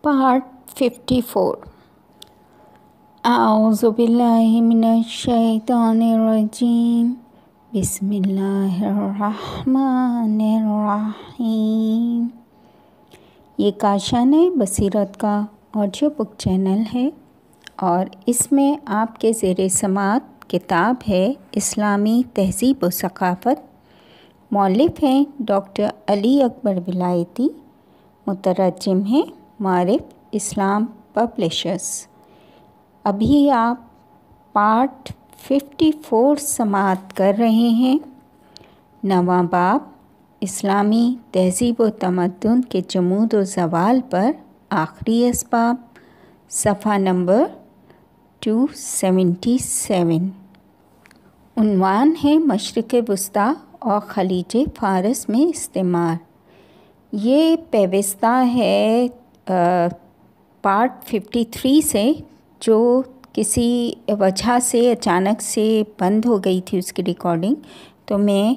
Part 54 أعوذ بالله من الشيطان الرجيم بسم الله الرحمن الرحیم۔ یہ کاشان بصیرت کا آڈیو بک چینل ہے اور اس میں آپ کے زیر سماعت کتاب ہے اسلامی تہذیب و ثقافت۔ مؤلف ہیں ڈاکٹر علی اکبر ولایتی، مترجم ہیں معرف اسلام پبلشرز۔ ابھی آپ پارٹ 54 سماعت کر رہے ہیں۔ نواں باب اسلامی تہذیب و تمدن کے جمود و زوال پر آخری اسباب، صفحہ نمبر 277۔ عنوان ہے مشرق وسطیٰ اور خلیج فارس میں استعمار۔ یہ پیوستہ ہے پارٹ 53 سے، جو کسی وجہ سے اچانک سے بند ہو گئی تھی اس کی ریکارڈنگ، تو میں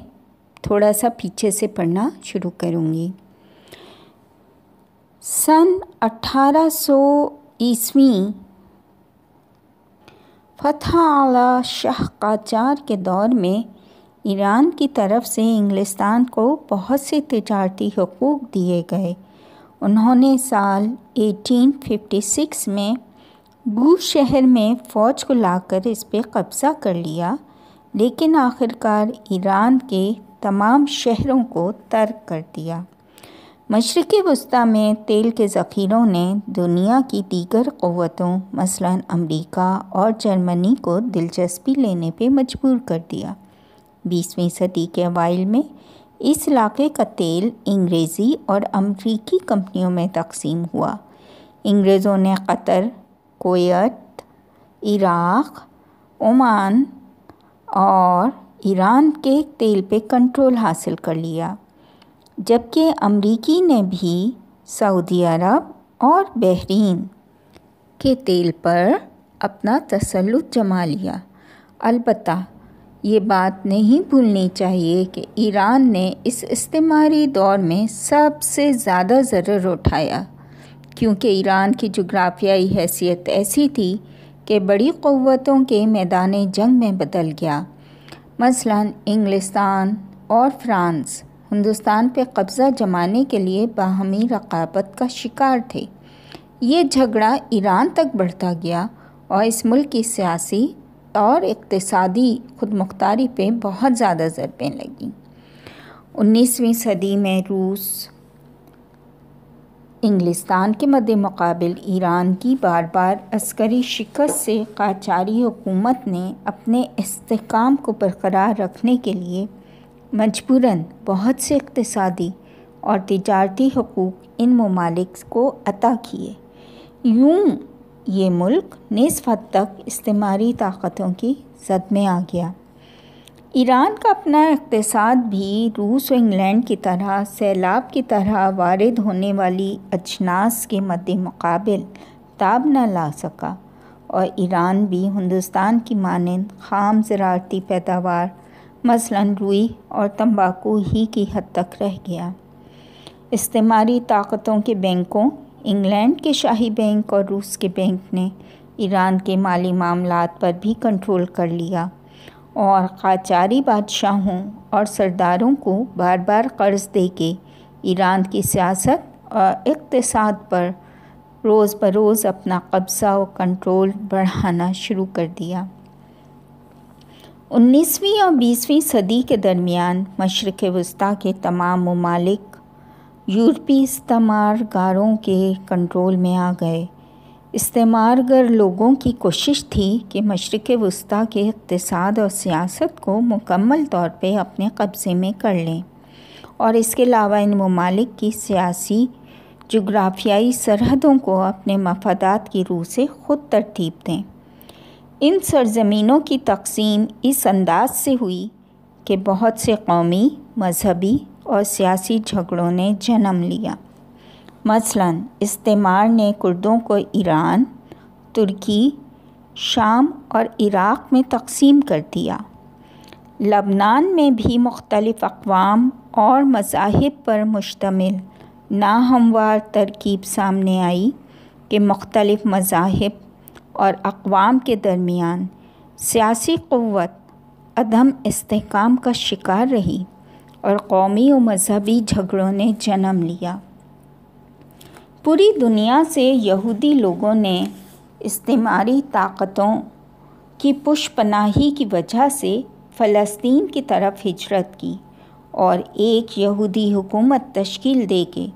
تھوڑا سا پیچھے سے پڑھنا شروع کروں گی۔ سن 1800 عیسوی فتح اعلی شاہ قاجار کے دور میں ایران کی طرف سے انگلستان کو بہت سے تجارتی حقوق دیے گئے۔ انہوں نے سال 1856 میں بور شہر میں فوج کو لا کر اس پہ قبضہ کر لیا، لیکن آخرکار ایران کے تمام شہروں کو ترک کر دیا۔ مشرق وسطیٰ میں تیل کے ذخیروں نے دنیا کی دیگر قوتوں مثلاً امریکہ اور جرمنی کو دلچسپی لینے پہ مجبور کر دیا۔ 20ویں صدی کے اوائل میں اس علاقے کا تیل انگریزی اور امریکی کمپنیوں میں تقسیم ہوا۔ انگریزوں نے قطر، کویت، عراق، عمان اور ایران کے تیل پہ کنٹرول حاصل کر لیا، جبکہ امریکی نے بھی سعودی عرب اور بحرین کے تیل پر اپنا تسلط جما لیا۔ البتہ یہ بات نہیں بھولنی چاہیے کہ ایران نے اس استعماری دور میں سب سے زیادہ ضرر اٹھایا، کیونکہ ایران کی جغرافیائی حیثیت ایسی تھی کہ بڑی قوتوں کے میدان جنگ میں بدل گیا۔ مثلاً انگلستان اور فرانس ہندوستان پہ قبضہ جمانے کے لیے باہمی رقابت کا شکار تھے۔ یہ جھگڑا ایران تک بڑھتا گیا اور اس ملک کی سیاسی اور اقتصادی خود مختاری پہ بہت زیادہ ضربیں لگیں۔ 19ویں صدی میں روس انگلستان کے مد مقابل ایران کی بار بار عسکری شکست سے قاجاری حکومت نے اپنے استحکام کو برقرار رکھنے کے لیے مجبوراً بہت سے اقتصادی اور تجارتی حقوق ان ممالک کو عطا کیے۔ یوں یہ ملک نصف حد تک استعماری طاقتوں کی زد میں آ گیا۔ ایران کا اپنا اقتصاد بھی روس و انگلینڈ کی طرح سیلاب کی طرح وارد ہونے والی اجناس کے مد مقابل تاب نہ لا سکا، اور ایران بھی ہندوستان کی مانند خام زراعتی پیداوار مثلاً روئی اور تمباکو ہی کی حد تک رہ گیا۔ استعماری طاقتوں کے بینکوں، انگلینڈ کے شاہی بینک اور روس کے بینک نے ایران کے مالی معاملات پر بھی کنٹرول کر لیا، اور قاجاری بادشاہوں اور سرداروں کو بار بار قرض دے کے ایران کی سیاست اور اقتصاد پر روز بروز اپنا قبضہ و کنٹرول بڑھانا شروع کر دیا۔ 19ویں اور 20ویں صدی کے درمیان مشرق وسطیٰ کے تمام ممالک یورپی استعمار گاروں کے کنٹرول میں آ گئے۔ استعمار گر لوگوں کی کوشش تھی کہ مشرق وسطیٰ کے اقتصاد اور سیاست کو مکمل طور پہ اپنے قبضے میں کر لیں، اور اس کے علاوہ ان ممالک کی سیاسی جغرافیائی سرحدوں کو اپنے مفادات کی روح سے خود ترتیب دیں۔ ان سرزمینوں کی تقسیم اس انداز سے ہوئی کہ بہت سے قومی، مذہبی اور سیاسی جھگڑوں نے جنم لیا۔ مثلاً استعمار نے کردوں کو ایران، ترکی، شام اور عراق میں تقسیم کر دیا۔ لبنان میں بھی مختلف اقوام اور مذاہب پر مشتمل ناہموار ترکیب سامنے آئی، کہ مختلف مذاہب اور اقوام کے درمیان سیاسی قوت عدم استحکام کا شکار رہی اور قومی و مذہبی جھگڑوں نے جنم لیا۔ پوری دنیا سے یہودی لوگوں نے استعماری طاقتوں کی پش پناہی کی وجہ سے فلسطین کی طرف ہجرت کی اور ایک یہودی حکومت تشکیل دے کے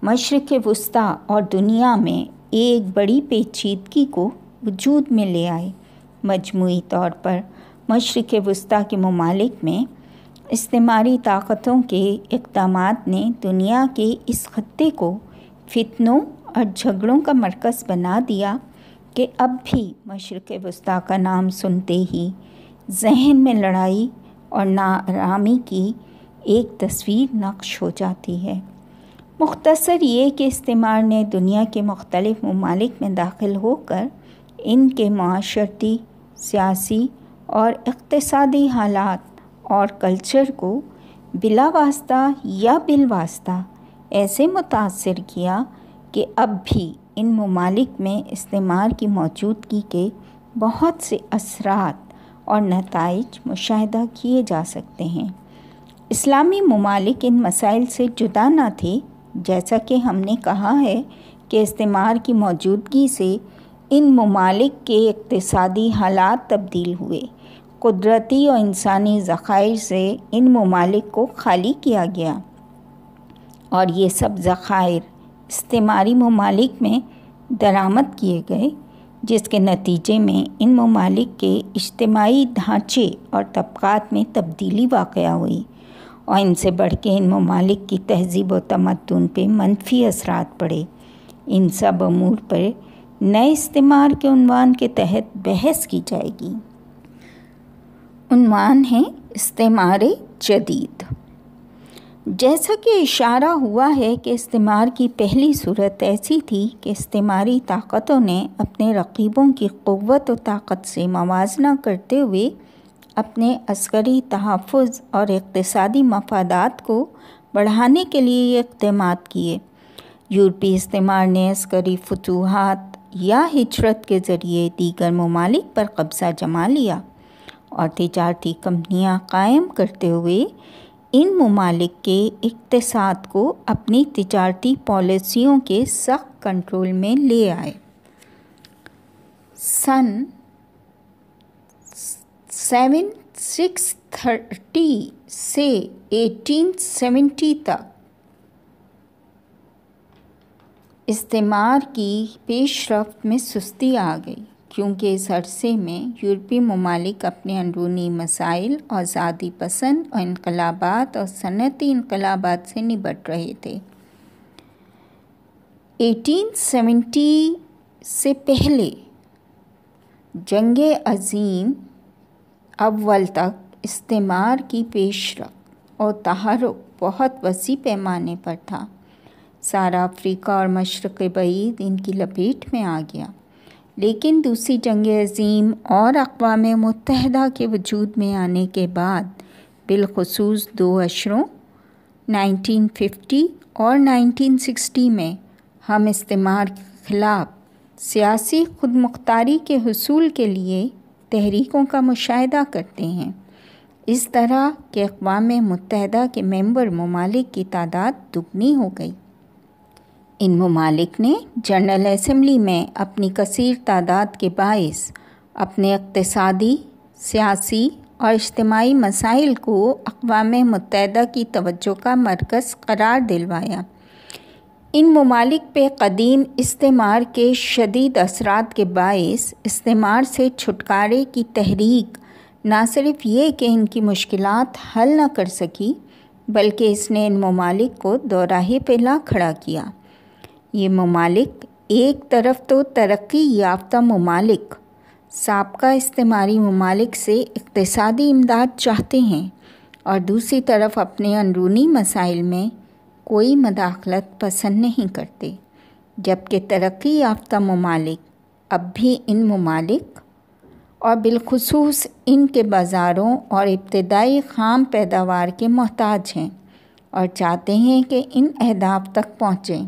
مشرق وسطیٰ اور دنیا میں ایک بڑی پیچیدگی کو وجود میں لے آئے۔ مجموعی طور پر مشرق وسطیٰ کے ممالک میں استعماری طاقتوں کے اقدامات نے دنیا کے اس خطے کو فتنوں اور جھگڑوں کا مرکز بنا دیا کہ اب بھی مشرق وسطیٰ کا نام سنتے ہی ذہن میں لڑائی اور ناآرامی کی ایک تصویر نقش ہو جاتی ہے۔ مختصر یہ کہ استعمار نے دنیا کے مختلف ممالک میں داخل ہو کر ان کے معاشرتی، سیاسی اور اقتصادی حالات اور کلچر کو بلا واسطہ یا بالواسطہ ایسے متاثر کیا کہ اب بھی ان ممالک میں استعمار کی موجودگی کے بہت سے اثرات اور نتائج مشاہدہ کیے جا سکتے ہیں۔ اسلامی ممالک ان مسائل سے جدا نہ تھے، جیسا کہ ہم نے کہا ہے کہ استعمار کی موجودگی سے ان ممالک کے اقتصادی حالات تبدیل ہوئے، قدرتی اور انسانی ذخائر سے ان ممالک کو خالی کیا گیا اور یہ سب ذخائر استعماری ممالک میں درآمد کیے گئے، جس کے نتیجے میں ان ممالک کے اجتماعی ڈھانچے اور طبقات میں تبدیلی واقع ہوئی اور ان سے بڑھ کے ان ممالک کی تہذیب و تمدن پہ منفی اثرات پڑے۔ ان سب امور پر نئے استعمار کے عنوان کے تحت بحث کی جائے گی۔ عنوان ہے استعمار جدید۔ جیسا کہ اشارہ ہوا ہے کہ استعمار کی پہلی صورت ایسی تھی کہ استعماری طاقتوں نے اپنے رقیبوں کی قوت و طاقت سے موازنہ کرتے ہوئے اپنے عسکری تحفظ اور اقتصادی مفادات کو بڑھانے کے لیے یہ اقدامات کیے۔ یورپی استعمار نے عسکری فتوحات یا ہجرت کے ذریعے دیگر ممالک پر قبضہ جما لیا اور تجارتی کمپنیاں قائم کرتے ہوئے ان ممالک کے اقتصاد کو اپنی تجارتی پالیسیوں کے سخت کنٹرول میں لے آئے۔ سن 1630 سے 1870 تک استعمار کی پیش رفت میں سستی آ گئی، کیونکہ اس عرصے میں یورپی ممالک اپنے اندرونی مسائل، آزادی پسند اور انقلابات اور صنعتی انقلابات سے نبٹ رہے تھے۔ 1870 سے پہلے جنگ عظیم اول تک استعمار کی پیش رفت اور تحرک بہت وسیع پیمانے پر تھا۔ سارا افریقہ اور مشرق بعید ان کی لپیٹ میں آ گیا، لیکن دوسری جنگ عظیم اور اقوام متحدہ کے وجود میں آنے کے بعد، بالخصوص دو عشروں 1950 اور 1960 میں، ہم استعمار کے خلاف سیاسی خود مختاری کے حصول کے لیے تحریکوں کا مشاہدہ کرتے ہیں۔ اس طرح کہ اقوام متحدہ کے ممبر ممالک کی تعداد دگنی ہو گئی۔ ان ممالک نے جنرل اسمبلی میں اپنی کثیر تعداد کے باعث اپنے اقتصادی، سیاسی اور اجتماعی مسائل کو اقوام متحدہ کی توجہ کا مرکز قرار دلوایا۔ ان ممالک پہ قدیم استعمار کے شدید اثرات کے باعث استعمار سے چھٹکارے کی تحریک نہ صرف یہ کہ ان کی مشکلات حل نہ کر سکی، بلکہ اس نے ان ممالک کو دوراہے پہ لا کھڑا کیا۔ یہ ممالک ایک طرف تو ترقی یافتہ ممالک سابقہ استعماری ممالک سے اقتصادی امداد چاہتے ہیں اور دوسری طرف اپنے اندرونی مسائل میں کوئی مداخلت پسند نہیں کرتے، جبکہ ترقی یافتہ ممالک اب بھی ان ممالک اور بالخصوص ان کے بازاروں اور ابتدائی خام پیداوار کے محتاج ہیں اور چاہتے ہیں کہ ان اہداف تک پہنچیں۔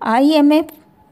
IMF,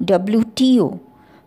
WTO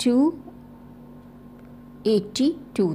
282